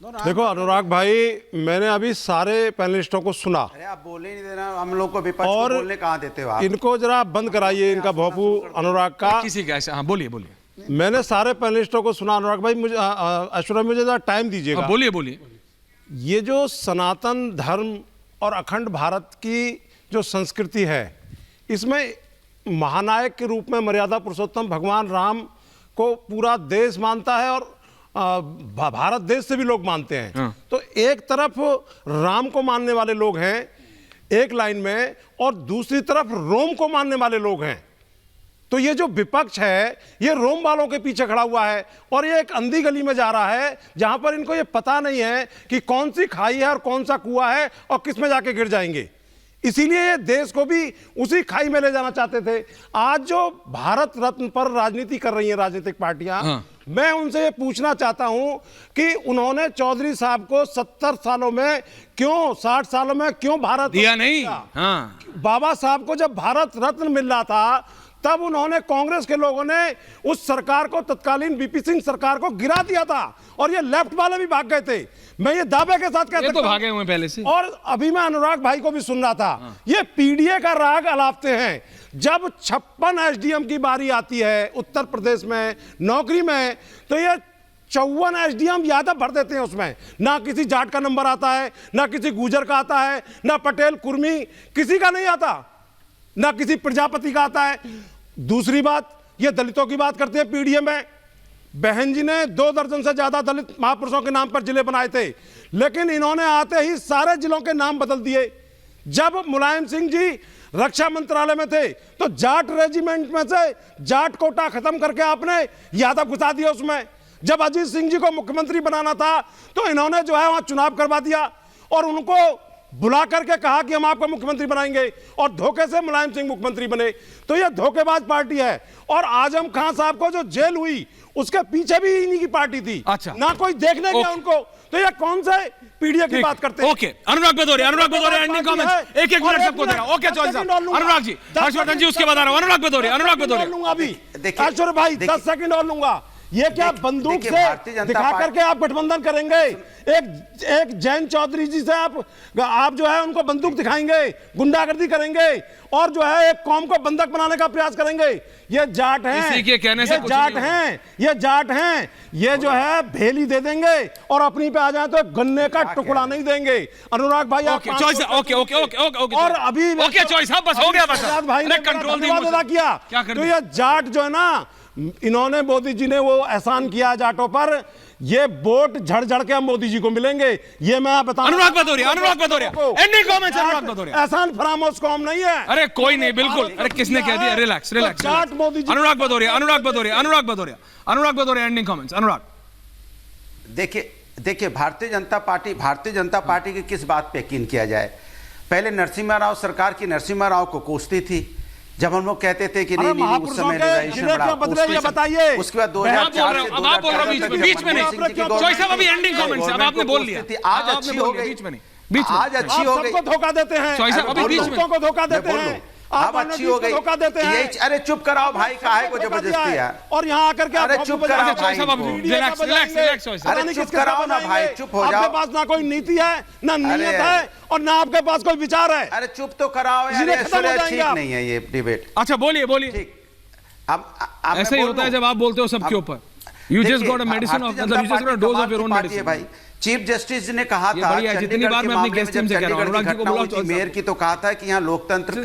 देखो अनुराग भाई, मैंने अभी सारे पैनलिस्टों को सुना। अरे आप बोले ही नहीं देना, हम लोग को विपक्ष को बोलने कहाँ देते हो आप? इनको जरा बंद कराइए, इनका भोपू अनुराग का। किसी का ऐसा, हाँ बोलिए बोलिए। मैंने सारे पैनलिस्टों को सुना। अनुराग भाई मुझे ऐश्वर्या, मुझे जरा टाइम दीजिएगा। बोलिए बोलिए। ये जो सनातन धर्म और अखंड भारत की जो संस्कृति है, इसमें महानायक के रूप में मर्यादा पुरुषोत्तम भगवान राम को पूरा देश मानता है और भारत देश से भी लोग मानते हैं। हाँ। तो एक तरफ राम को मानने वाले लोग हैं एक लाइन में, और दूसरी तरफ रोम को मानने वाले लोग हैं। तो ये जो विपक्ष है, ये रोम वालों के पीछे खड़ा हुआ है और ये एक अंधी गली में जा रहा है जहां पर इनको ये पता नहीं है कि कौन सी खाई है और कौन सा कुआं है और किस में जाके गिर जाएंगे। इसीलिए ये देश को भी उसी खाई में ले जाना चाहते थे। आज जो भारत रत्न पर राजनीति कर रही हैं राजनीतिक पार्टियां, हाँ। मैं उनसे ये पूछना चाहता हूं कि उन्होंने चौधरी साहब को 70 सालों में क्यों, 60 सालों में क्यों भारत दिया नहीं? हाँ। बाबा साहब को जब भारत रत्न मिल रहा था, तब उन्होंने, कांग्रेस के लोगों ने उस सरकार को, तत्कालीन बीपी सिंह सरकार को गिरा दिया था और ये लेफ्ट वाले भी भाग गए थे। मैं ये दावे के साथ कहता तो भागे हुए पहले से। और अभी मैं अनुराग भाई को भी सुन रहा था, ये पीडीए का राग अलापते हैं। जब 56 एसडीएम की बारी आती है उत्तर प्रदेश में नौकरी में, तो ये 54 एसडीएम यादव भर देते हैं उसमें। ना किसी जाट का नंबर आता है, ना किसी गुर्जर का आता है, ना पटेल कुर्मी किसी का नहीं आता, ना किसी प्रजापति का आता है। दूसरी बात, ये दलितों की बात करते हैं पीडीए में। बहन जी ने 2 दर्जन से ज्यादा दलित महापुरुषों के नाम पर जिले बनाए थे, लेकिन इन्होंने आते ही सारे जिलों के नाम बदल दिए। जब मुलायम सिंह जी रक्षा मंत्रालय में थे तो जाट रेजिमेंट में से जाट कोटा खत्म करके आपने यादव घुसा दिया उसमें। जब अजीत सिंह जी को मुख्यमंत्री बनाना था तो इन्होंने जो है वहां चुनाव करवा दिया और उनको बुला करके कहा कि हम आपको मुख्यमंत्री बनाएंगे, और धोखे से मुलायम सिंह मुख्यमंत्री बने। तो यह धोखेबाज पार्टी है। और आजम खान साहब को जो जेल हुई, उसके पीछे भी इन्हीं की पार्टी थी। अच्छा। ना कोई देखने गया उनको। तो ये कौन से पीडीए की बात करते हैं? ओके, अनुराग भदौरिया एंडिंग कमेंट्स। एक मिनट सबको देना। ओके चौधरी साहब, अनुराग जी, हर्षवर्धन जी, उसके बाद आ रहा हूं। अनुराग भदौरिया लूंगा अभी। ऐश्वर्या भाई 10 सेकंड और लूंगा। ये क्या बंदूक से दिखा करके आप गठबंधन करेंगे? एक जैन चौधरी जी से आप जो है उनको बंदूक दिखाएंगे, गुंडागर्दी करेंगे और जो है एक कौम को बंधक बनाने का प्रयास करेंगे। ये जाट हैं, इसी के कहने से ये जाट हैं, ये जाट हैं, ये जो है भेली दे देंगे और अपनी पे आ जाए तो गन्ने का टुकड़ा नहीं देंगे। अनुराग भाई आप ओके और अभी ओके चॉइस साहब, बस हो गया, बस भाई ने कंट्रोल अदा किया। तो ये जाट जो है ना, इन्होंने, मोदी जी ने वो एहसान किया जाटों पर, ये वोट झड़ झड़ के हम मोदी जी को मिलेंगे। ये मैं बता, अनुराग भदौरिया एंडिंग कमेंट्स। अनुराग भदौरिया, एहसान फरामोश कौम नहीं है। अरे कोई नहीं, बिल्कुल। अरे किसने कह दिया? Relax relax. Jat Modi ji. Anurag Bhadauria ending comments. Anurag देखिए भारतीय जनता पार्टी की किस बात पे यकीन किया जाए? पहले नरसिम्हा राव सरकार की नरसिम्हा राव को कोसती थी। जब हम लोग कहते थे कि नहीं उस समय बताइए, उसके बाद 2004 से अब आप बोल रहे हो बीच में नहीं। चॉइस साहब अभी एंडिंग कमेंट्स, अब आपने बोल लिया। आज अच्छी हो गई, बीच में नहीं, आज अच्छी हो गई। सबको धोखा देते हैं, चॉइस साहब अभी बीच में को धोखा देते हैं, आप अच्छी हो गई, धोखा देते हैं। अरे चुप कराओ भाई, काहे को जबरदस्ती है? और यहाँ आकर के अरे चुप कराओ भाई, रिलैक्स। अरे चुप कराओ ना भाई, चुप हो जाओ। आपके पास ना कोई नीति है, ना नीयत है, और ना आपके पास कोई विचार है। अरे चुप तो कराओ यार, ठीक नहीं है ये डिबेट। अच्छा बोलिए। ठीक, अब ऐसा ही होता है जब आप बोलते हो सबके ऊपर। You just got a medicine of, मतलब you just got a dose of your own medicine। भाई चीफ जस्टिस ने कहा था, जितनी बार मैं अपनी गेस्ट टीम से कह रहा हूं, अनुराग जी को बुलाओ। मेयर की तो कहा था कि यहाँ लोकतंत्र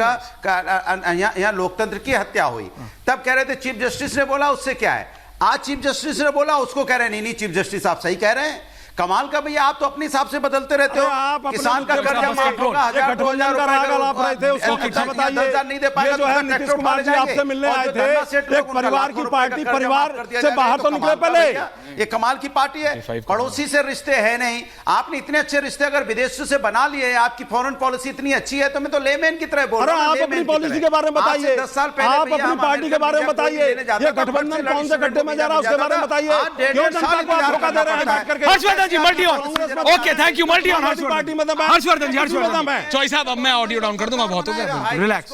यहाँ लोकतंत्र की हत्या हुई। तब कह रहे थे चीफ जस्टिस ने बोला, उससे क्या है? आज चीफ जस्टिस ने बोला, उसको कह रहे हैं नहीं चीफ जस्टिस आप सही कह रहे हैं। कमाल का भैया, आप तो अपने हिसाब से बदलते रहते हो। किसान का कर्जा माफ होगा, 1000 नहीं दे पाएगा तो नीतीश कुमार जी आपसे मिलने आए थे, एक परिवार की पार्टी, परिवार से बाहर तो निकले पहले। ये कमाल की पार्टी है। पड़ोसी से रिश्ते है नहीं। आपने इतने अच्छे रिश्ते अगर विदेशों से बना लिए, आपकी फॉरेन पॉलिसी इतनी अच्छी है, तो मैं तो लेमैन की तरह बोल रहा हूं। आप अपनी पॉलिसी के बारे में बताइए, 10 साल पहले आप अपनी पार्टी के बारे में बताइए। ये गठबंधन कौन से गड्ढे में जा रहा है उसके बारे में बताइए। क्यों जनता को धोखा दे रहे हैं? Harshvardhan ji multi on. Okay thank you, multi on. Harshvardhan ji, choice साहब अब मैं ऑडियो डाउन कर दूंगा, बहुत हो गया, रिलैक्स।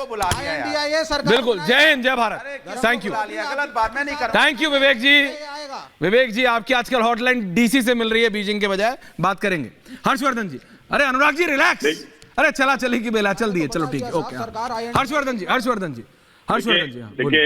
बिल्कुल, जय हिंद, जय भारत, थैंक यू, गलत बात मैं नहीं कर। थैंक यू विवेक जी, विवेक जी, आपकी आजकल हॉटलाइन डीसी से मिल रही है बीजिंग के बजाय, बात करेंगे। हर्षवर्धन जी, अरे अनुराग जी रिलैक्स, अरे चला चली की बेला चल दिए, चलो ठीक है, ओके। हर्षवर्धन जी देखिए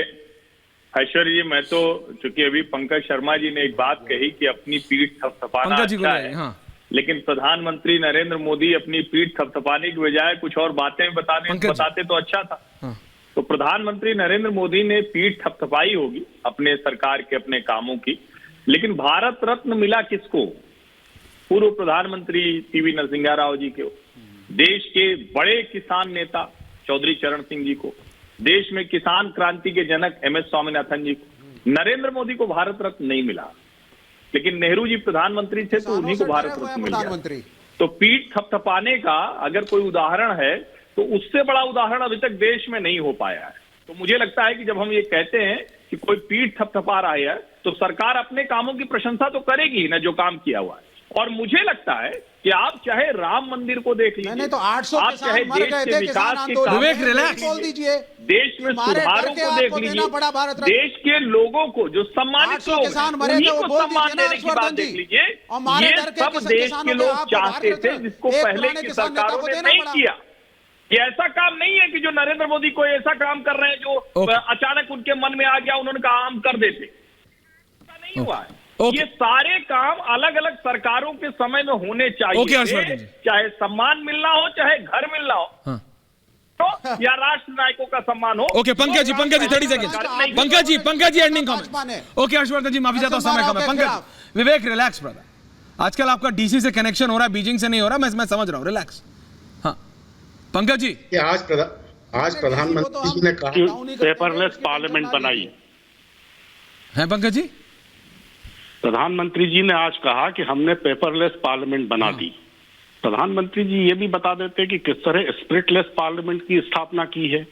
ऐश्वर्य जी, मैं तो चूंकि अभी पंकज शर्मा जी ने एक बात कही कि अपनी पीठ थपथपाना अच्छा है, हाँ। लेकिन प्रधानमंत्री नरेंद्र मोदी अपनी पीठ थपथपाने की बजाय कुछ और बातें बताते तो अच्छा था। हाँ। तो प्रधानमंत्री नरेंद्र मोदी ने पीठ थपथपाई होगी अपने सरकार के अपने कामों की, लेकिन भारत रत्न मिला किसको? पूर्व प्रधानमंत्री पीवी नरसिम्हा राव जी को, देश के बड़े किसान नेता चौधरी चरण सिंह जी को, देश में किसान क्रांति के जनक एम एस स्वामीनाथन जी को। नरेंद्र मोदी को भारत रत्न नहीं मिला, लेकिन नेहरू जी प्रधानमंत्री थे तो उन्हीं को भारत रत्न मिल गया। तो पीठ थपथपाने का अगर कोई उदाहरण है तो उससे बड़ा उदाहरण अभी तक देश में नहीं हो पाया है। तो मुझे लगता है कि जब हम ये कहते हैं कि कोई पीठ थपथपा रहा है तो सरकार अपने कामों की प्रशंसा तो करेगी ही ना, जो काम किया हुआ है। और मुझे लगता है कि आप चाहे राम मंदिर को देख लीजिए, तो 800 आप चाहे देश के विकास के विवेक रिलैक्स बोल दीजिए, देश में सुधारों को देख लीजिए, देश के लोगों को जो सम्मानित लोग उन्हीं को सम्मान देने की बात देख लीजिए। ये सब देश के लोग चाहते थे, जिसको पहले की सरकारों ने नहीं किया। ये ऐसा काम नहीं है कि जो नरेंद्र मोदी को ऐसा काम कर रहे हैं जो अचानक उनके मन में आ गया, उन्होंने कहा हम कर देते, ऐसा नहीं हुआ है। ये सारे काम अलग अलग सरकारों के समय में होने चाहिए, चाहे सम्मान मिलना हो, चाहे घर मिलना हो, हाँ। तो या राष्ट्र नायकों का सम्मान हो। Okay Pankaj ji 30 second. Pankaj ji ending comment. Okay Harshvardhan जी, माफी चाहता हूं, समय कम है। पंकज, विवेक रिलैक्स ब्रदर, आजकल आपका डीसी से कनेक्शन हो रहा है, बीजिंग से नहीं हो रहा, मैं समझ रहा हूं, रिलैक्स। हाँ पंकज जी, आज प्रधानमंत्री जी ने कहा पेपरलेस पार्लियामेंट बनाई है। पंकज जी, प्रधानमंत्री जी ने आज कहा कि हमने पेपरलेस पार्लियामेंट बना दी। प्रधानमंत्री जी ये भी बता देते कि किस तरह स्पिरिटलेस पार्लियामेंट की स्थापना की है।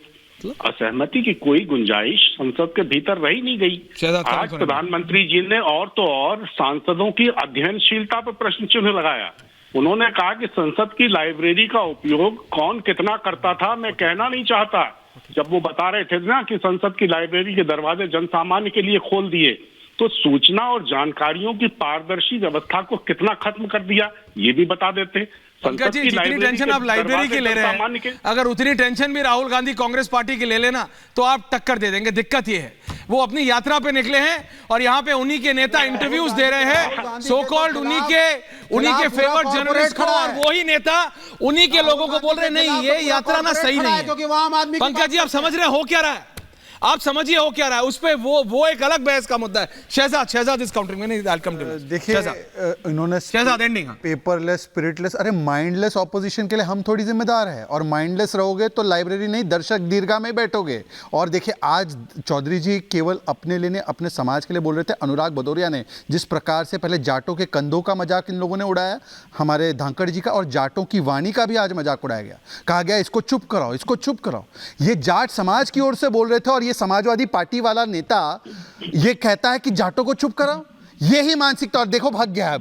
असहमति की कोई गुंजाइश संसद के भीतर रही नहीं गई। आज प्रधानमंत्री जी ने और तो और सांसदों की अध्ययनशीलता पर प्रश्न चिन्ह लगाया। उन्होंने कहा कि संसद की लाइब्रेरी का उपयोग कौन कितना करता था मैं कहना नहीं चाहता। जब वो बता रहे थे ना कि संसद की लाइब्रेरी के दरवाजे जनसामान्य के लिए खोल दिए, तो सूचना और जानकारियों की पारदर्शी व्यवस्था को कितना खत्म कर दिया ये भी बता देते। पंकज जी, जितनी टेंशन आप लाइब्रेरी की ले रहे हैं, अगर उतनी टेंशन भी राहुल गांधी कांग्रेस पार्टी की ले लेना तो आप टक्कर दे देंगे। दिक्कत ये है वो अपनी यात्रा पे निकले हैं और यहाँ पे उन्हीं के नेता इंटरव्यूज दे रहे हैं, सो कॉल्ड उन्हीं के फेवर्ड जर्नलिस्ट को, और वही नेता उन्हीं के लोगों को बोल रहे नहीं ये यात्रा ना सही नहीं है। पंकज जी, आप समझ रहे हो क्या रहा है? आप समझिए हो क्या रहा है उस पे, वो एक अलग बहस का मुद्दा है। शहजाद इस काउंटरिंग में नहीं, देखिए इन्होंने शहजाद एंडिंग पेपरलेस, स्पिरिटलेस, अरे माइंडलेस ऑपोजिशन के लिए हम थोड़ी जिम्मेदार है, और माइंडलेस रहोगे तो लाइब्रेरी नहीं दर्शक दीर्घा में बैठोगे। और देखिए आज चौधरी जी केवल अपने लिए, अपने समाज के लिए बोल रहे थे। अनुराग भदौरिया ने जिस प्रकार से पहले जाटों के कंधों का मजाक इन लोगों ने उड़ाया, हमारे धांकड़ जी का, और जाटों की वाणी का भी आज मजाक उड़ाया गया। कहा गया इसको चुप कराओ, इसको चुप कराओ। ये जाट समाज की ओर से बोल रहे थे और ये समाजवादी पार्टी वाला नेता ये कहता है कि जाटों को चुप कराओ। यही मानसिकता, और देखो भाग गया है।